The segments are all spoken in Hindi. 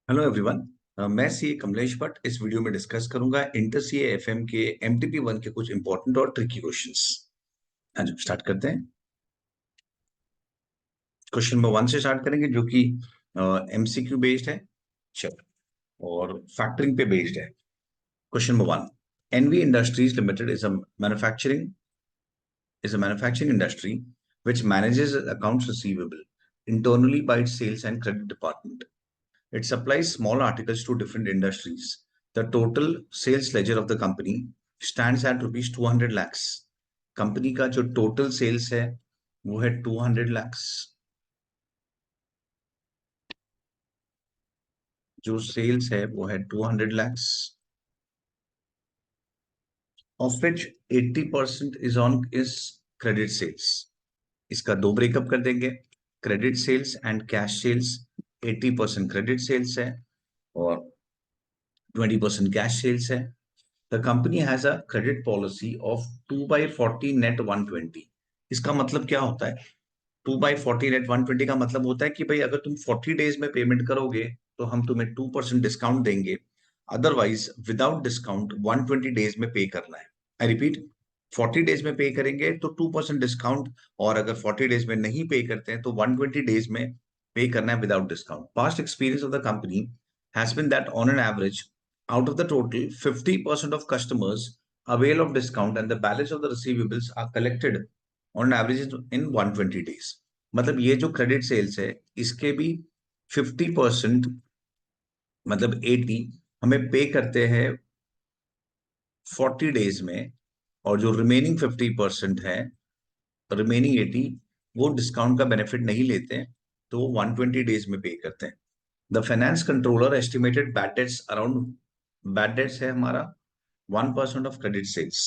Hello everyone. मैं सी कमलेश भट्ट इस वीडियो में डिस्कस करूंगा इंटर सी एफएम के एमटीपी वन के कुछ इंपॉर्टेंट और ट्रिकी क्वेश्चंस। हाँ जी, स्टार्ट करते हैं। क्वेश्चन नंबर वन से स्टार्ट करेंगे जो कि एमसीक्यू बेस्ड है। चलो, और फैक्टरिंग पे बेस्ड है। Question number one, NV industries limited is a manufacturing industry which manages accounts receivable internally by its sales and credit department. It supplies small articles to different industries. The total sales ledger of the company stands at rupees 200 lakhs. Company का जो टोटल सेल्स है वो है 200 lakhs. जो सेल्स है वो है 200 lakhs, of which 80% is credit sales. इसका दो ब्रेकअप कर देंगे, credit sales and cash sales. 80% credit sales है और 20% कैश सेल्स है। The company has a credit policy of 2/40 net 120. इसका मतलब क्या होता है? 2/40 net 120 का मतलब होता है कि भाई अगर तुम 40 डेज में पेमेंट करोगे तो हम तुम्हें 2% डिस्काउंट देंगे, अदरवाइज विदाउट डिस्काउंट 120 डेज में पे करना है। आई रिपीट, 40 डेज में पे करेंगे तो 2% डिस्काउंट, और अगर 40 डेज में नहीं पे करते हैं तो 120 डेज में पे करना है without discount. Past experience of the company has been that on an average, out of the total, 50% of customers avail of discount and the balance of the receivables are collected on an average in 120 days. मतलब ये जो क्रेडिट सेल्स है इसके भी 50%, मतलब 80 हमें पे करते हैं 40 डेज में, और जो रिमेनिंग 50% है, रिमेनिंग 80, वो डिस्काउंट का बेनिफिट नहीं लेते हैं, तो वो 120 डेज में पे करते हैं। The finance controller estimated bad debts around, bad debts है हमारा 1% of credit sales.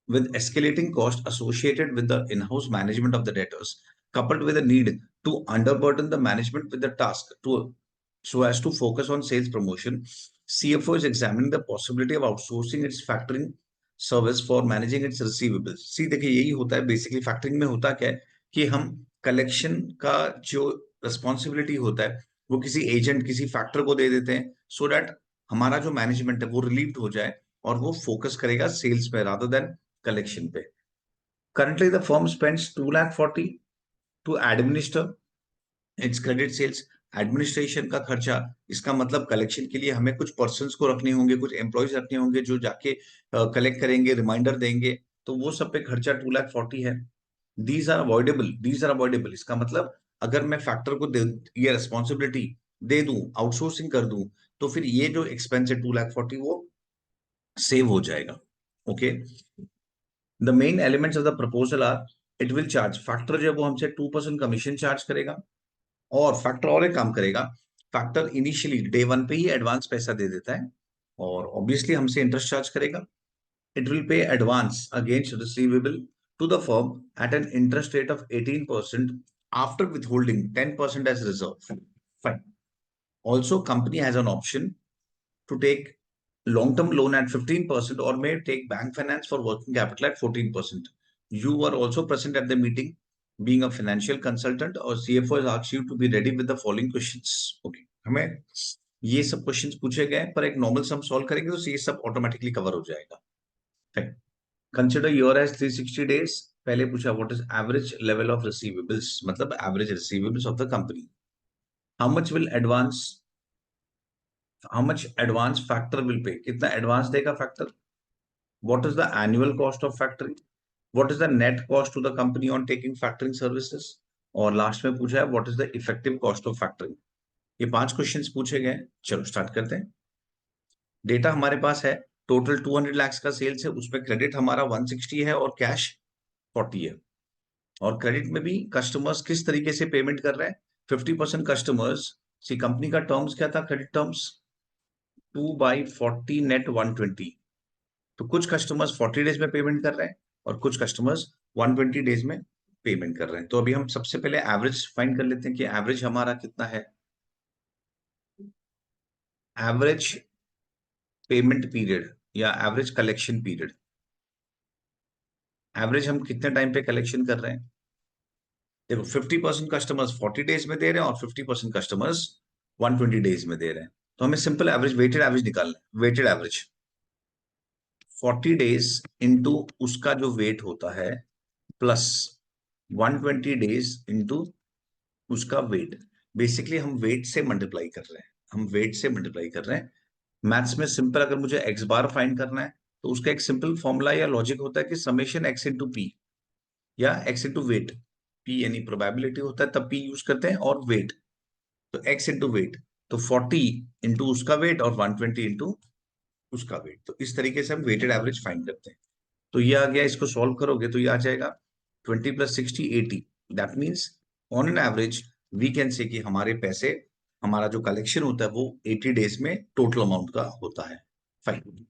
With escalating cost associated with the in-house management of the debtors, coupled with the need to underburden the management with the task to so as to focus on sales promotion, CFO is examining the possibility of outsourcing its factoring service for managing its receivables. See, देखिए यही होता है बेसिकली। फैक्टरिंग में होता क्या है कि हम कलेक्शन का जो रिस्पॉन्सिबिलिटी होता है वो किसी एजेंट, किसी फैक्टर को दे देते हैं, सो दैट हमारा जो मैनेजमेंट है वो रिलीव्ड हो जाए और वो फोकस करेगा सेल्स पे रादर देन कलेक्शन पे। Currently, the firm spends 240 to administer its credit sales. Administration का खर्चा, इसका मतलब कलेक्शन के लिए हमें कुछ पर्सन्स को रखने होंगे, कुछ एम्प्लॉयज रखने होंगे जो जाके कलेक्ट करेंगे, रिमाइंडर देंगे, तो वो सब पे खर्चा 240 है। दीज आर अवॉइडेबल, इसका मतलब अगर मैं फैक्टर को ये रिस्पॉन्सिबिलिटी दे दूं, आउटसोर्सिंग कर दूं, तो फिर ये जो एक्सपेंस है 240 वो सेव हो जाएगा। Okay, the main elements of the proposal are, it will charge, factor जो है वो हमसे 2% कमीशन चार्ज करेगा, और फैक्टर और एक काम करेगा, फैक्टर इनिशियली डे वन पे ही एडवांस पैसा दे देता है और ऑब्वियसली हमसे इंटरेस्ट चार्ज करेगा। It will pay advance against receivable to the firm at an interest rate of 18% after withholding 10% as reserve. Fine. Also, company has an option to take long-term loan at 15% or may take bank finance for working capital at 14%. You were also present at the meeting. Being a financial consultant, or CFO has asked you to be ready with the following questions. Okay, हमें ये सब क्वेश्चंस पूछे गए पर एक नॉर्मल सम सॉल्व करेंगे तो ये सब ऑटोमेटिकली कवर हो जाएगा। Consider your age 360 days. पहले पूछा what is average level of receivables, मतलब average receivables of the company. How much will advance, how much advance factor will pay, कितना एडवांस देगा factor. What is the annual cost of factoring? What is the net cost to the company on taking factoring services? और लास्ट में पूछा है what is the effective cost of factoring? ये 5 क्वेश्चंस पूछे गए। चलो स्टार्ट करते हैं। डेटा हमारे पास है, टोटल 200 लाख का सेल्स है, उसमें क्रेडिट हमारा 160 है और कैश 40 है। और क्रेडिट में भी कस्टमर्स किस तरीके से पेमेंट कर रहे हैं, 50% कस्टमर्स, सी कंपनी का टर्म्स क्या था, क्रेडिट टर्म्स 2/40 नेट 120। तो कुछ कस्टमर्स 40 डेज में पेमेंट कर रहे हैं और कुछ कस्टमर्स 120 डेज में पेमेंट कर रहे हैं। तो अभी हम सबसे पहले एवरेज फाइंड कर लेते हैं कि एवरेज हमारा कितना है। एवरेज पेमेंट पीरियड या एवरेज कलेक्शन पीरियड, एवरेज हम कितने टाइम पे कलेक्शन कर रहे हैं। देखो 50% कस्टमर्स 40 डेज में दे रहे हैं और 50% कस्टमर्स 120 डेज में दे रहे हैं, तो हमें सिंपल एवरेज, वेटेड एवरेज निकालना है। वेटेड एवरेज 40 डेज इंटू उसका जो वेट होता है प्लस 120 डेज इंटू उसका वेट। बेसिकली हम वेट से मल्टीप्लाई कर रहे हैं, हम वेट से मल्टीप्लाई कर रहे हैं। मैथ्स में सिंपल, अगर मुझे एक्स बार फाइंड करना है तो उसका एक सिंपल फॉर्मूला या लॉजिक होता है कि समेशन एक्स इंटू पी या एक्स इंटू वेट। पी यानी प्रोबेबिलिटी होता है, तब पी यूज करते हैं, और वेट तो एक्स इंटू वेट, तो 40 इंटू उसका वेट और 120 इंटू उसका वेट। तो इस तरीके से हम वेटेड एवरेज फाइंड करते हैं। तो ये आ गया, इसको सॉल्व करोगे तो ये आ जाएगा 20 + 60 80। That means on an average we can say कि हमारे पैसे, हमारा जो कलेक्शन होता है वो 80 डेज में टोटल अमाउंट का होता है। फाइन।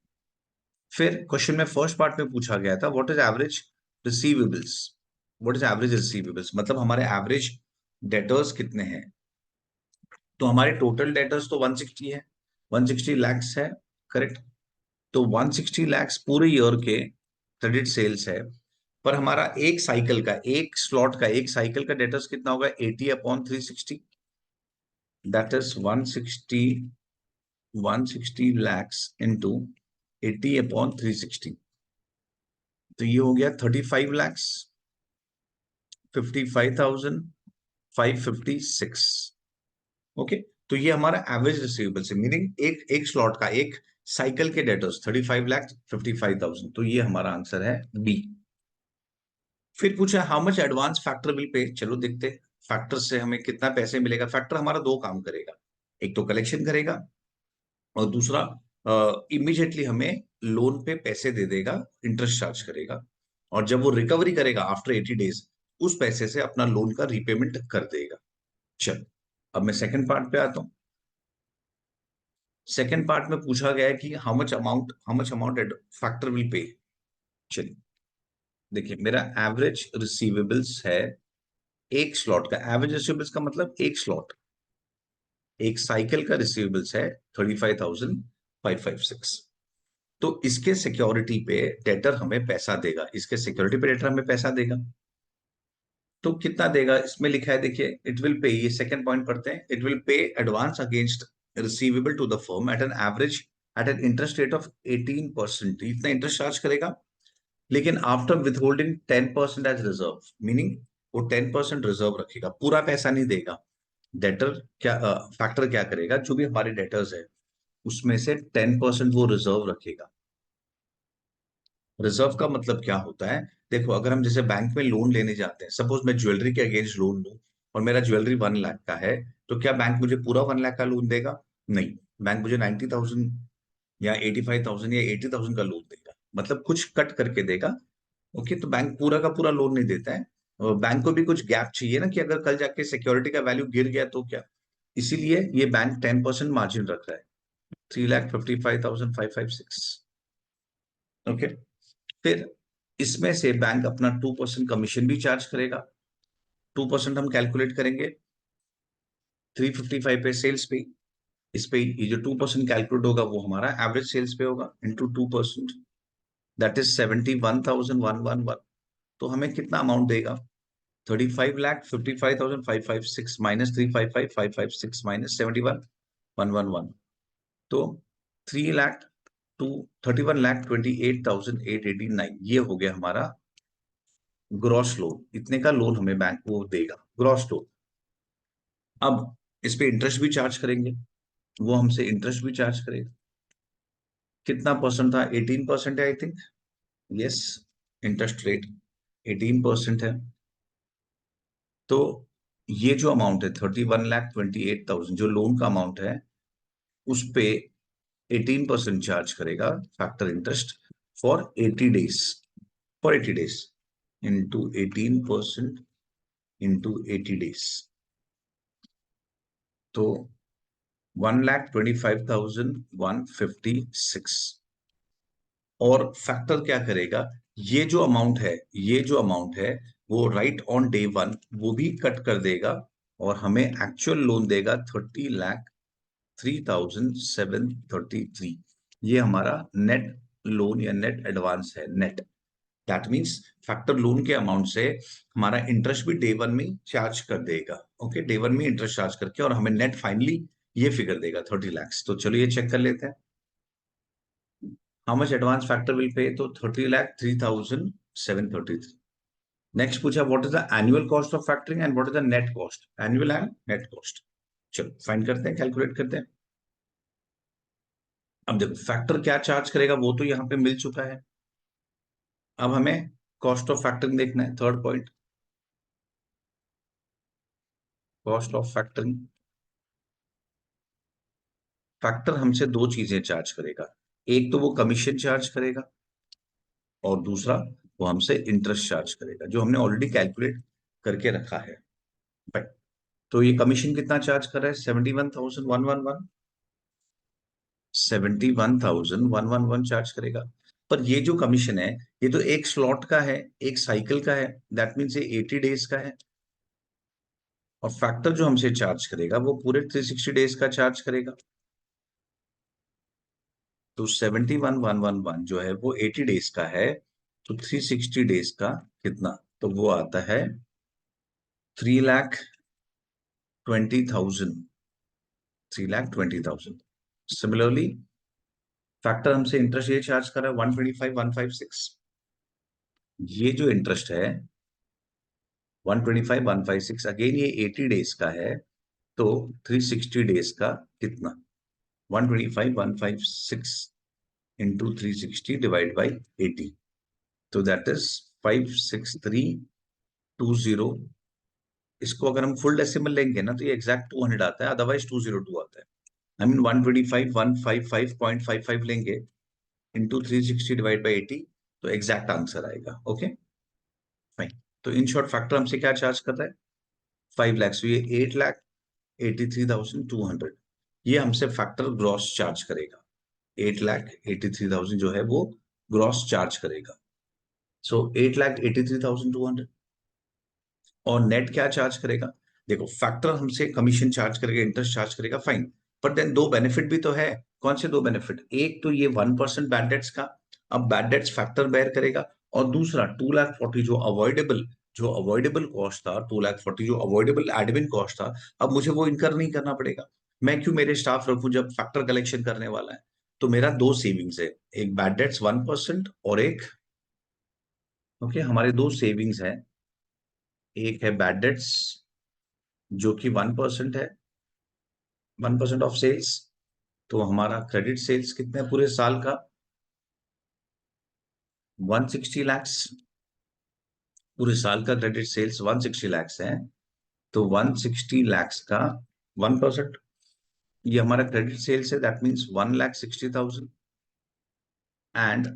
फिर क्वेश्चन में फर्स्ट पार्ट में पूछा गया था what is average receivables. What is average receivables मतलब हमारे एवरेज डेटर्स कितने हैं। तो हमारे टोटल डेटर्स तो 160 है, 160 लैक्स है, करेक्ट। तो 160 लैक्स पूरे ईयर के क्रेडिट सेल्स है, पर हमारा एक साइकिल का, एक स्लॉट का, एक साइकिल का डेटर्स कितना होगा 80/360। That is 160 lakhs into 80/360। तो ये हो गया 35 लैक्स 55,556। ओके। तो ये हमारा एवरेज रिसीवेबल है, मीनिंग एक एक स्लॉट का, एक साइकिल के डेटर्स 35,55,000। तो ये हमारा आंसर है बी। फिर पूछा how much advance factor will पे। चलो देखते, फैक्टर से हमें कितना पैसे मिलेगा। फैक्टर हमारा दो काम करेगा, एक तो कलेक्शन करेगा और दूसरा इमीडिएटली हमें लोन पे पैसे दे देगा, इंटरेस्ट चार्ज करेगा, और जब वो रिकवरी करेगा आफ्टर 80 डेज उस पैसे से अपना लोन का रीपेमेंट कर देगा। चल, अब मैं सेकंड पार्ट पे आता हूं। सेकंड पार्ट में पूछा गया है कि how much amount factor will पे। चलिए देखिए, मेरा एवरेज रिसीवेबल्स है एक स्लॉट का। एवरेज रिसीवेबल्स का मतलब एक स्लॉट, एक साइकिल का रिसीवेबल्स है 35,556। तो इसके सिक्योरिटी पे डेटर हमें पैसा देगा, इसके सिक्योरिटी पे डेटर हमें पैसा देगा। तो कितना देगा इसमें लिखा है, देखिए इट विल पे, ये सेकंड पॉइंट पढ़ते हैं। It will pay advance against receivable to the firm at an average at an interest rate of 18%। इतना इंटरेस्ट चार्ज करेगा, लेकिन after withholding 10% as reserve, meaning वो 10% रिजर्व रखेगा, पूरा पैसा नहीं देगा। डेटर क्या, फैक्टर क्या करेगा, जो भी हमारे डेटर्स है उसमें से 10% वो रिजर्व रखेगा। रिजर्व का मतलब क्या होता है, देखो अगर हम जैसे बैंक में लोन लेने जाते हैं, सपोज मैं ज्वेलरी के अगेंस्ट लोन लूं और मेरा ज्वेलरी 1 लाख का है, तो क्या बैंक मुझे पूरा 1 लाख का लोन देगा? नहीं, बैंक मुझे 90,000 या 85,000 या 80,000 का लोन देगा, मतलब कुछ कट करके देगा। ओके, तो बैंक पूरा का पूरा लोन नहीं देता है। और बैंक को भी कुछ गैप चाहिए ना, कि अगर कल जाके सिक्योरिटी का वैल्यू गिर गया तो क्या। इसीलिए ये बैंक 10% मार्जिन रख रहा है, 3,55,556। ओके। फिर इसमें से बैंक अपना 2% कमीशन भी चार्ज करेगा। 2% हम कैलकुलेट करेंगे 355 पे सेल्स पे। इस पे ये जो 2% कैलकुलेट होगा वो हमारा एवरेज सेल्स पे होगा, इंटू 2%, दैट इज 71,111। तो हमें कितना अमाउंट देगा, 35,55,556 माइनस 355,556 माइनस 71,111। तो 31,28,889, ये हो गया हमारा ग्रॉस लोन। इतने का लोन हमें बैंक वो देगा, ग्रॉस लोन। अब इस पे इंटरेस्ट भी चार्ज करेंगे, वो हमसे इंटरेस्ट भी चार्ज करेगा। कितना परसेंट था, 18% है I think. Yes, interest rate 18% है। तो ये जो अमाउंट है 31,28,000 जो लोन का अमाउंट है, उस पे 18% चार्ज करेगा factor interest for 80 days. For 80 days into 18% into 80 days, तो 1,25,156। और फैक्टर क्या करेगा, ये जो अमाउंट है, ये जो अमाउंट है वो राइट ऑन डे वन वो भी कट कर देगा, और हमें एक्चुअल लोन देगा 30,03,733। ये हमारा नेट लोन या नेट एडवांस है, net. That means factor loan के अमाउंट से हमारा इंटरेस्ट भी डे वन में चार्ज कर देगा। ओके, डे वन में इंटरेस्ट चार्ज करके, और हमें नेट फाइनली ये फिगर देगा 30 lakhs। तो चलो ये चेक कर लेते हैं। How much advance factor will पे, तो 30,03,733। नेक्स्ट पूछा what is the annual cost of factoring and what is the net cost, annual and net cost. चलो फाइंड करते हैं, कैलकुलेट करते हैं। अब देखो फैक्टर क्या चार्ज करेगा वो तो यहाँ पे मिल चुका है। अब हमें कॉस्ट ऑफ फैक्टरिंग देखना है, third point, cost of factoring. Factor हमसे दो चीजें चार्ज करेगा, एक तो वो कमीशन चार्ज करेगा और दूसरा वो हमसे इंटरेस्ट चार्ज करेगा, जो हमने ऑलरेडी कैलकुलेट करके रखा है। Right. तो ये कमीशन कितना चार्ज कर रहा है, 71,111, 71,111 चार्ज करेगा। पर ये जो कमीशन है ये तो एक स्लॉट का है, एक साइकिल का है, दैट मीन्स ये 80 डेज का है। और फैक्टर जो हमसे चार्ज करेगा वो पूरे 360 डेज का चार्ज करेगा। तो 71,111 जो है वो 80 डेज का है, तो 360 डेज का कितना, तो वो आता है 3,20,000, 3,20,000। सिमिलरली फैक्टर हमसे इंटरेस्ट ये चार्ज कर रहा है 125,156। ये जो इंटरेस्ट है 125,156, अगेन ये 80 डेज का है, तो 360 डेज का कितना, 125,156 इंटू 360 डिवाइड बाई 80, तो दैट इज 56320। इसको अगर हम फुल डेसिमल लेंगे ना तो ये एग्जैक्ट 200 आता है, अदरवाइज 202 आता है। आई मीन 125,155.55 लेंगे इंटू 360 डिवाइड बाई 80, तो एग्जैक्ट आंसर आएगा। Okay fine. तो इन शॉर्ट फैक्टर हमसे क्या चार्ज कर रहा है, 5 लाख, so ये 8,83,200। ये हमसे फैक्टर ग्रॉस चार्ज करेगा, 8,83,000 जो है वो ग्रॉस चार्ज करेगा। सो 8,83,200। और नेट क्या चार्ज करेगा, देखो फैक्टर हमसे कमीशन चार्ज करेगा, इंटरेस्ट चार्ज करेगा, फाइन। पर देन दो बेनिफिट भी तो है। कौन से दो बेनिफिट, एक तो ये 1% बैड डेट्स का, अब बैड डेट्स फैक्टर बेयर करेगा। और दूसरा 2,40,000 जो अवॉइडेबल कॉस्ट था, 2,40,000 जो अवॉइडेबल एडमिन कॉस्ट था, अब मुझे वो इनकर नहीं करना पड़ेगा। मैं क्यों मेरे स्टाफ रखूं जब फैक्टर कलेक्शन करने वाला है। तो मेरा दो सेविंग्स है, एक बैड डेट्स 1% और एक, ओके हमारे दो सेविंग्स है, एक है बैड डेट्स जो कि 1% है, 1% ऑफ सेल्स। तो हमारा क्रेडिट सेल्स कितने पूरे साल का, 160 lakhs। पूरे साल का क्रेडिट सेल्स 160 lakhs है, तो 160 lakhs का 1%, ये हमारा क्रेडिट सेल्स है, that means 1,60,000। And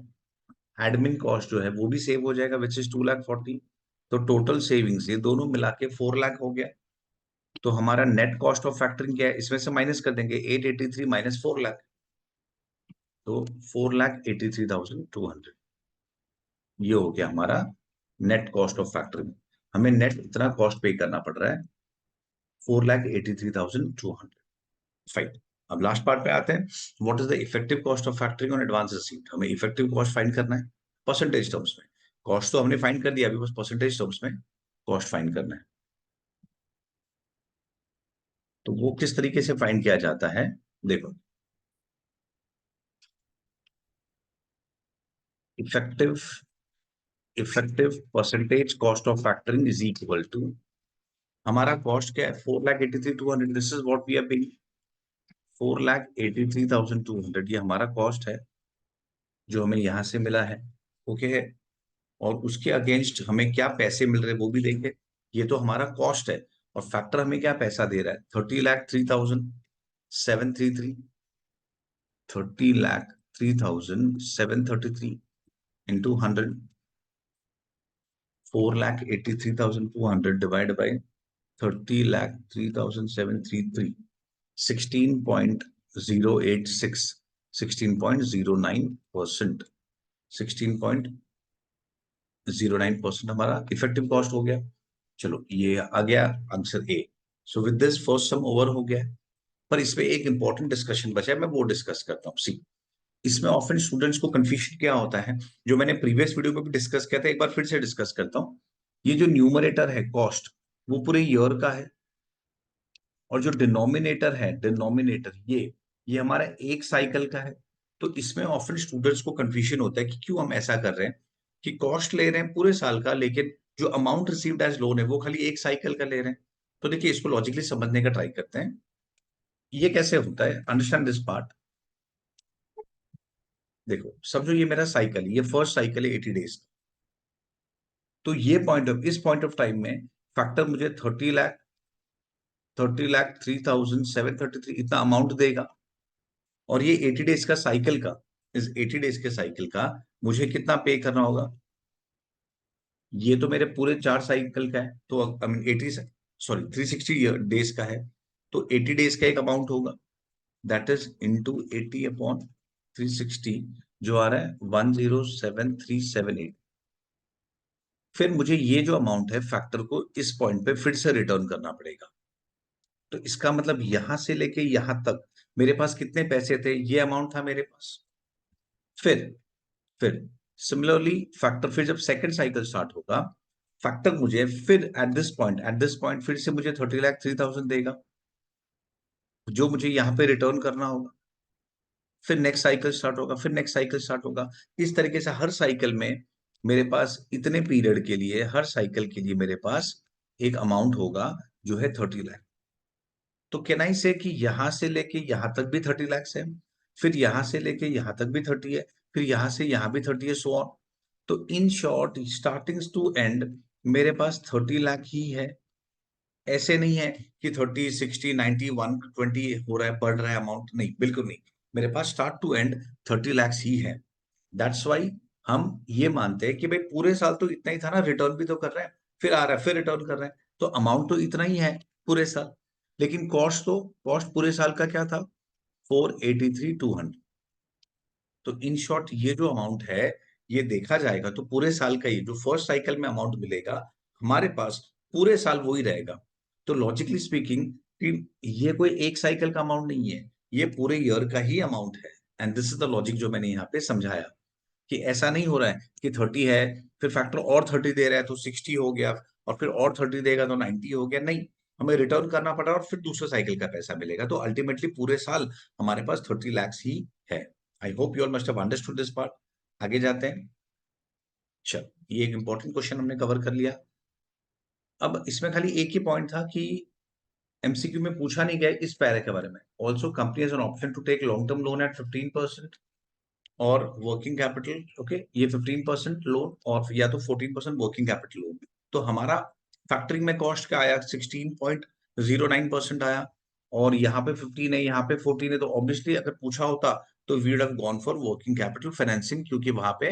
admin cost जो है वो भी सेव हो जाएगा, विच इज 2,40,000। तो टोटल सेविंग्स ये दोनों मिला के 4 लाख हो गया। तो हमारा नेट कॉस्ट ऑफ फैक्टरिंग क्या है, इसमें से माइनस कर देंगे 883 माइनस 4 लाख, तो 4,83,200। ये हो गया हमारा नेट कॉस्ट ऑफ फैक्टरिंग। हमें नेट इतना कॉस्ट पे करना पड़ रहा है, 4,83,200। फाइन। अब लास्ट पार्ट पे आते हैं, what is the effective cost of factoring on advance received. हमें इफेक्टिव कॉस्ट फाइंड करना है परसेंटेज टर्म्स में। कॉस्ट तो हमने फाइंड कर दिया, अभी बस परसेंटेज टर्म्स में कॉस्ट फाइंड करना है। तो वो किस तरीके से फाइंड किया जाता है, देखो effective effective percentage cost of factoring is equal to, हमारा कॉस्ट क्या है 4,83,200, this is what we are paying, 4,83,200 ये हमारा कॉस्ट है जो हमें यहां से मिला है। ओके है। और उसके अगेंस्ट हमें क्या पैसे मिल रहे हैं वो भी देंगे। ये तो हमारा कॉस्ट है, और फैक्टर हमें क्या पैसा दे रहा है, 30,03,733, 30,03,733 इंटू 100, 4,83,200 डिवाइड बाई 30,03,733, 16.086, 16.09%, 16.09% हमारा इफेक्टिव कॉस्ट हो गया। चलो ये आ गया answer A. So with this first sum over हो गया। पर इसमें एक इंपॉर्टेंट डिस्कशन बचा है, मैं वो डिस्कस करता हूँ। सी, इसमें ऑफन स्टूडेंट्स को कंफ्यूजन क्या होता है, जो मैंने प्रीवियस वीडियो में भी डिस्कस किया था, एक बार फिर से डिस्कस करता हूँ। ये जो न्यूमरेटर है कॉस्ट, वो पूरे ईयर का है, और जो डिनोमिनेटर है, डिनोमिनेटर ये हमारा एक साइकिल का है। तो इसमें ऑफन स्टूडेंट्स को कंफ्यूजन होता है कि क्यों हम ऐसा कर रहे हैं कि कॉस्ट ले रहे हैं पूरे साल का, लेकिन जो अमाउंट रिसीव्ड एज लोन है वो खाली एक साइकिल का ले रहे हैं। तो देखिए इसको लॉजिकली समझने का ट्राई करते हैं, ये कैसे होता है, अंडरस्टैंड दिस पार्ट। देखो समझो ये मेरा साइकिल, ये फर्स्ट साइकिल है 80 डेज। तो ये इस पॉइंट ऑफ टाइम में फैक्टर मुझे 30 लाख 3,733 इतना अमाउंट देगा। और ये 80 डेज का साइकिल का, इस 80 डेज के साइकिल का मुझे कितना पे करना होगा। ये तो मेरे पूरे 4 साइकिल का है, तो आई मीन 360 डेज का है। तो 80 डेज का एक अमाउंट होगा, दैट इज इंटू 80/360, जो आ रहा है 107,378। फिर मुझे ये जो अमाउंट है फैक्टर को इस पॉइंट पे फिर से रिटर्न करना पड़ेगा। तो इसका मतलब यहां से लेके यहां तक मेरे पास कितने पैसे थे, ये अमाउंट था मेरे पास। फिर फिर सिमिलरली फैक्टर, फिर जब सेकंड साइकिल स्टार्ट होगा, फैक्टर मुझे फिर एट दिस पॉइंट फिर से मुझे 30,03,000 देगा, जो मुझे यहाँ पे रिटर्न करना होगा। फिर नेक्स्ट साइकिल स्टार्ट होगा, फिर नेक्स्ट साइकिल स्टार्ट होगा। इस तरीके से हर साइकिल में मेरे पास इतने पीरियड के लिए, हर साइकिल के लिए मेरे पास एक अमाउंट होगा जो है 30 लाख। तो कैन आई से कि यहां से लेके यहां तक भी 30 लाख है, फिर यहां से लेके यहां तक भी 30 है, फिर यहां से यहां भी 30 है, सो ऑन। तो in short starting to end मेरे पास 30 लाख ही है। ऐसे नहीं है कि 30, 60, 90, 120 हो रहा है, बढ़ रहा है अमाउंट, नहीं, बिल्कुल नहीं। मेरे पास स्टार्ट टू एंड 30 लाख ही है। दैट्स वाई हम ये मानते हैं कि भाई पूरे साल तो इतना ही था ना, रिटर्न भी तो कर रहे हैं, फिर आ रहा है, फिर रिटर्न कर रहे हैं, तो अमाउंट तो इतना ही है पूरे साल। लेकिन कॉस्ट पूरे साल का क्या था, 483,200। तो इन शॉर्ट ये जो अमाउंट है, ये देखा जाएगा तो पूरे साल का, ये जो फर्स्ट साइकिल में अमाउंट मिलेगा हमारे पास पूरे साल वही रहेगा। तो लॉजिकली स्पीकिंग कि ये कोई एक साइकिल का अमाउंट नहीं है, ये पूरे ईयर का ही अमाउंट है। And this is the logic जो मैंने यहाँ पे समझाया, कि ऐसा नहीं हो रहा है कि 30 है, फिर फैक्टर और 30 दे रहा है तो 60 हो गया, और फिर और 30 देगा तो 90 हो गया, नहीं। हमें रिटर्न करना पड़ा और फिर दूसरे साइकिल का पैसा मिलेगा, तो अल्टीमेटली पूरे साल हमारे पास 30 लाख ही है। आई hope you all must have understood this part. आगे जाते हैं। चलो ये एक इंपॉर्टेंट क्वेश्चन हमने कवर कर लिया। अब इसमें खाली एक ही पॉइंट था कि एमसीक्यू में पूछा नहीं गया इस पैरे के बारे में, also company has an option to take long term loan at 15% और वर्किंग कैपिटल, ओके, ये 15% लोन और या तो 14% वर्किंग कैपिटल लोन। तो हमारा फैक्टरिंग में कॉस्ट क्या आया, 16.09% आया, और यहाँ पे 15 है, यहाँ पे 14 है, तो ऑब्वियसली अगर पूछा होता तो we would have gone for working capital financing, क्योंकि वहां पे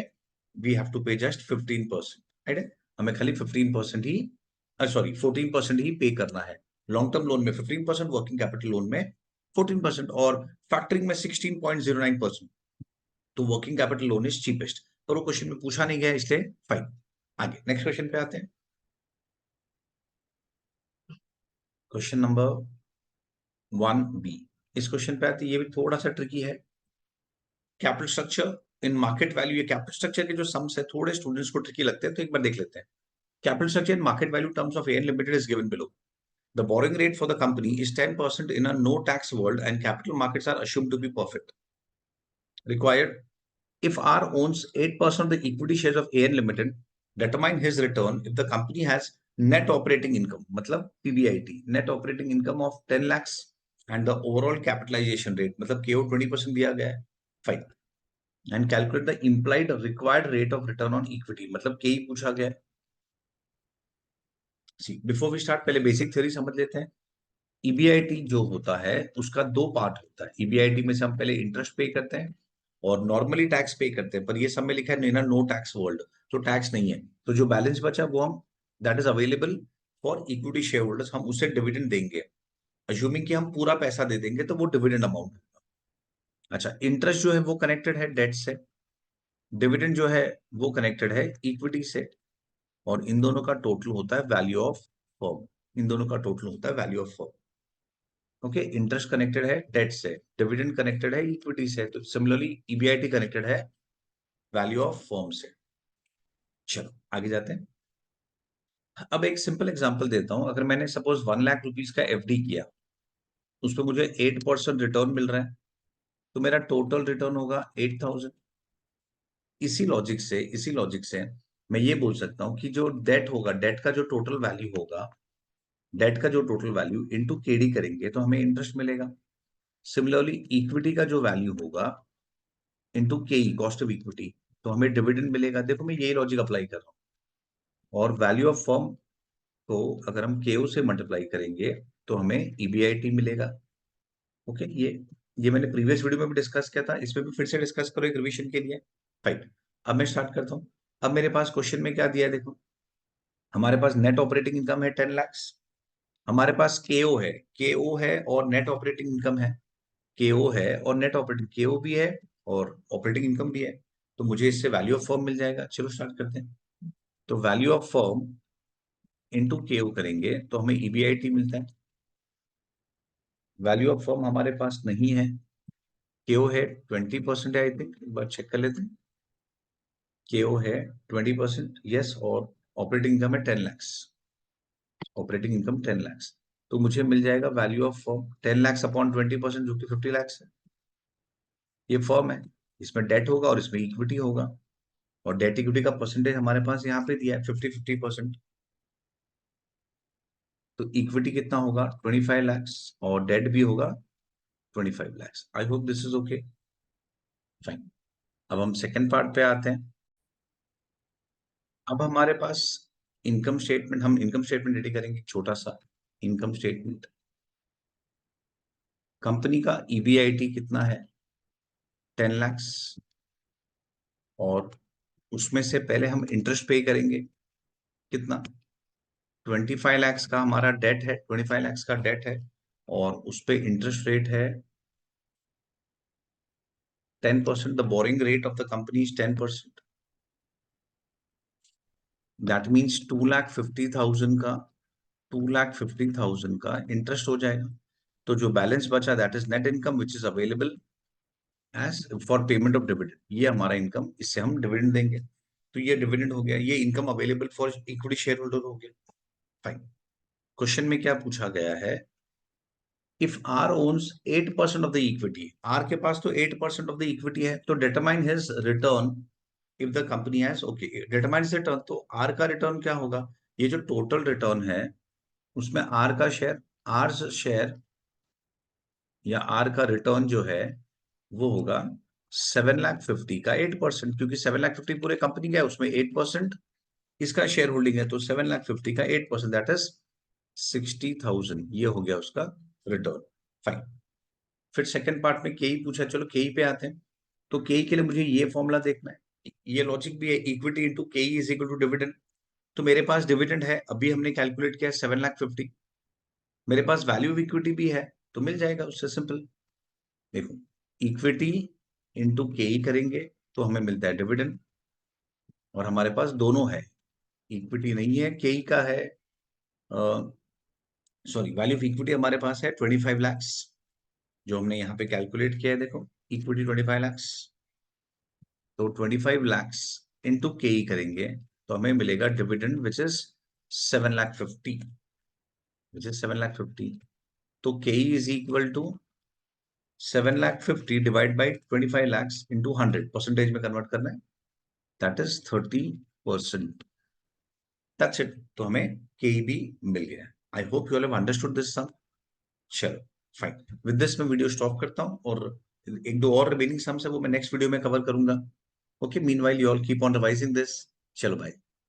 we have to pay just 15%, right है। हमें खाली 15% ही, सॉरी 14% ही पे करना है। लॉन्ग टर्म लोन में 15%, वर्किंग कैपिटल लोन में 14%, और फैक्टरिंग में 16.09%। तो working capital loan is cheapest, पर वो क्वेश्चन में पूछा नहीं गया, इसलिए फाइन। आगे नेक्स्ट क्वेश्चन पे आते हैं। Question number 1B। इस क्वेश्चन पे आते हैं, ये भी थोड़ा सा ट्रिकी है। Capital structure in market value, ये कैपिटल स्ट्रक्चर के जो सम्स है थोड़े स्टूडेंट्स को ट्रिकी लगते हैं, तो एक बार देख लेते हैं। Capital structure in market value terms of air limited is given below. The borrowing rate for the company is 10% in a no tax world and capital markets are assumed to be perfect. Required, if R owns 8% of the equity shares of AN Limited, determine his return if the company has net operating income, मतलब PBIT, net operating income of 10 lakhs and the overall capitalization rate, मतलब KO 20% दिया गया है, fine. And calculate the implied required rate of return on equity, मतलब के ही पूछा गया है। सी बिफोर वी स्टार्ट पहले बेसिक थ्योरी समझ लेते हैं। ईबीआईटी जो होता है उसका दो पार्ट होता है। ईबीआईटी में से हम पहले इंटरेस्ट पे करते हैं और नॉर्मली टैक्स पे करते हैं, पर ये सब में लिखा है ना, नो टैक्स वर्ल्ड, तो टैक्स नहीं है। तो जो बैलेंस बचा वो हम, that is available for equity share holders, हम उसे डिविडेंड देंगे, अज्यूमिंग कि हम पूरा पैसा दे देंगे तो वो डिविडेंड अमाउंट होगा। अच्छा, इंटरेस्ट जो है वो कनेक्टेड है डेट से, डिविडेंड जो है वो कनेक्टेड है इक्विटी से, और इन दोनों का टोटल होता है वैल्यू ऑफ फर्म। इन दोनों का टोटल होता है value of firm. Okay, interest connected है डेट से, डिविडेंड कनेक्टेड है इक्विटी से, तो सिमिलरली ईबीआईटी कनेक्टेड है वैल्यू ऑफ फर्म से। चलो आगे जाते हैं। अब एक सिंपल एग्जांपल देता हूं, अगर मैंने सपोज 1 लाख रुपीज का एफडी किया, उस पर मुझे 8% रिटर्न मिल रहा है, तो मेरा टोटल रिटर्न होगा 8,000। इसी लॉजिक से मैं ये बोल सकता हूँ कि जो डेट होगा, डेट का जो टोटल वैल्यू होगा, डेट का जो टोटल वैल्यू इनटू केडी करेंगे तो हमें इंटरेस्ट मिलेगा। सिमिलरली इक्विटी का जो वैल्यू होगा इनटू केई, कॉस्ट ऑफ इक्विटी, तो हमें डिविडेंड मिलेगा। देखो मैं यही लॉजिक अप्लाई कर रहा हूँ। और वैल्यू ऑफ फर्म को अगर हम केओ से मल्टीप्लाई करेंगे तो हमें ईबीआईटी मिलेगा। ओके, ये मैंने प्रीवियस वीडियो में भी डिस्कस किया था, इसमें भी फिर से डिस्कस करो एक रिवीजन के लिए। फाइन, अब मैं स्टार्ट करता हूँ। अब मेरे पास क्वेश्चन में क्या दिया है, देखो हमारे पास नेट ऑपरेटिंग इनकम है 10 lakhs, हमारे पास केओ है और नेट ऑपरेटिंग इनकम है। केओ है और नेट ऑपरेटिंग, केओ भी है और ऑपरेटिंग इनकम भी है, तो मुझे इससे वैल्यू ऑफ फर्म मिल जाएगा। चलो स्टार्ट करते हैं। तो वैल्यू ऑफ फर्म इनटू केओ करेंगे तो हमें ईबीआईटी मिलता है। वैल्यू ऑफ फर्म हमारे पास नहीं है, केओ है 20% है, आई थिंक एक बार चेक कर लेते हैं। केओ है 20%, यस, और ऑपरेटिंग इनकम है 10 lakhs। ऑपरेटिंग इनकम 10 lakhs, तो मुझे मिल जाएगा value of firm 10 lakhs upon 20% जो कि 50 lakhs है। ये फर्म है, इसमें डेट होगा और इसमें इक्विटी होगा, और डेट इक्विटी का परसेंटेज हमारे पास यहाँ पे दिया है 50-50%। तो इक्विटी कितना होगा 25 lakhs, और डेट भी होगा 25 lakhs। I hope this is okay, fine. अब हम सेकेंड पार्ट पे आते हैं। अब हमारे पास इनकम स्टेटमेंट, हम इनकम स्टेटमेंट रेडी करेंगे, छोटा सा इनकम स्टेटमेंट। कंपनी का ईबीआईटी कितना है 10 lakhs, और उसमें से पहले हम इंटरेस्ट पे करेंगे कितना, 25 lakhs का हमारा डेट है, 25 lakhs का डेट है, और उस पे इंटरेस्ट रेट है 10%। The boring rate of the company is 10%। That means 2,50,000 का, 2,50,000 का इंटरेस्ट हो जाएगा। तो जो बैलेंस बचा that is net income which is available as for payment of dividend. ये हमारा इनकम, इससे हम डिविडेंड देंगे, तो ये डिविडेंड हो गया, ये income available for equity share holder हो गया। फाइन। क्वेश्चन में क्या पूछा गया है, if R owns 8% of the equity, R के पास तो 8% ऑफ द इक्विटी है, तो determine his return if the company has, okay, determine his return, तो आर का रिटर्न क्या होगा, ये जो टोटल रिटर्न है उसमें आर का शेयर, आर शेयर या आर का रिटर्न जो है वो होगा 7,50,000 का 8%, क्योंकि 7,50,000 पूरे कंपनी का है, उसमें 8% इसका शेयर होल्डिंग है, तो 7,50,000 का 8% दैट इज 60,000, ये हो गया उसका रिटर्न। फाइन। फिर सेकंड पार्ट में केई पूछा, चलो केई पे आते हैं। तो केई के लिए मुझे ये फॉर्मूला देखना है, ये लॉजिक भी है, इक्विटी इंटू केई इज इक्वल टू डिविडेंड। तो मेरे पास डिविडेंड है, अभी हमने कैलकुलेट किया 7,50,000, मेरे पास वैल्यू ऑफ इक्विटी भी है, तो मिल जाएगा उससे सिंपल। देखो इक्विटी इंटू केई करेंगे तो हमें मिलता है डिविडेंड, और हमारे पास दोनों है, इक्विटी नहीं है केई का है, सॉरी वैल्यू ऑफ इक्विटी हमारे पास है 25 lakhs, जो हमने यहाँ पे कैलकुलेट किया है, देखो इक्विटी 25 lakhs, तो 25 lakhs इंटू केई करेंगे तो हमें मिलेगा dividend which is 7,50,000, which is 7,50,000। तो Ke is equal to 7,50,000 divide by 25 lakhs into 100, percentage में कन्वर्ट करना है, दैट इज 30%। दैट्स इट, तो हमें के भी मिल गया। I hope you all have understood this sum. चलो फाइन, विद दिस मैं वीडियो स्टॉप करता हूँ, और एक दो और रिमेनिंग सम्स है वो मैं नेक्स्ट वीडियो में कवर करूंगा। Okay, meanwhile you all keep on revising this. चलो बाय।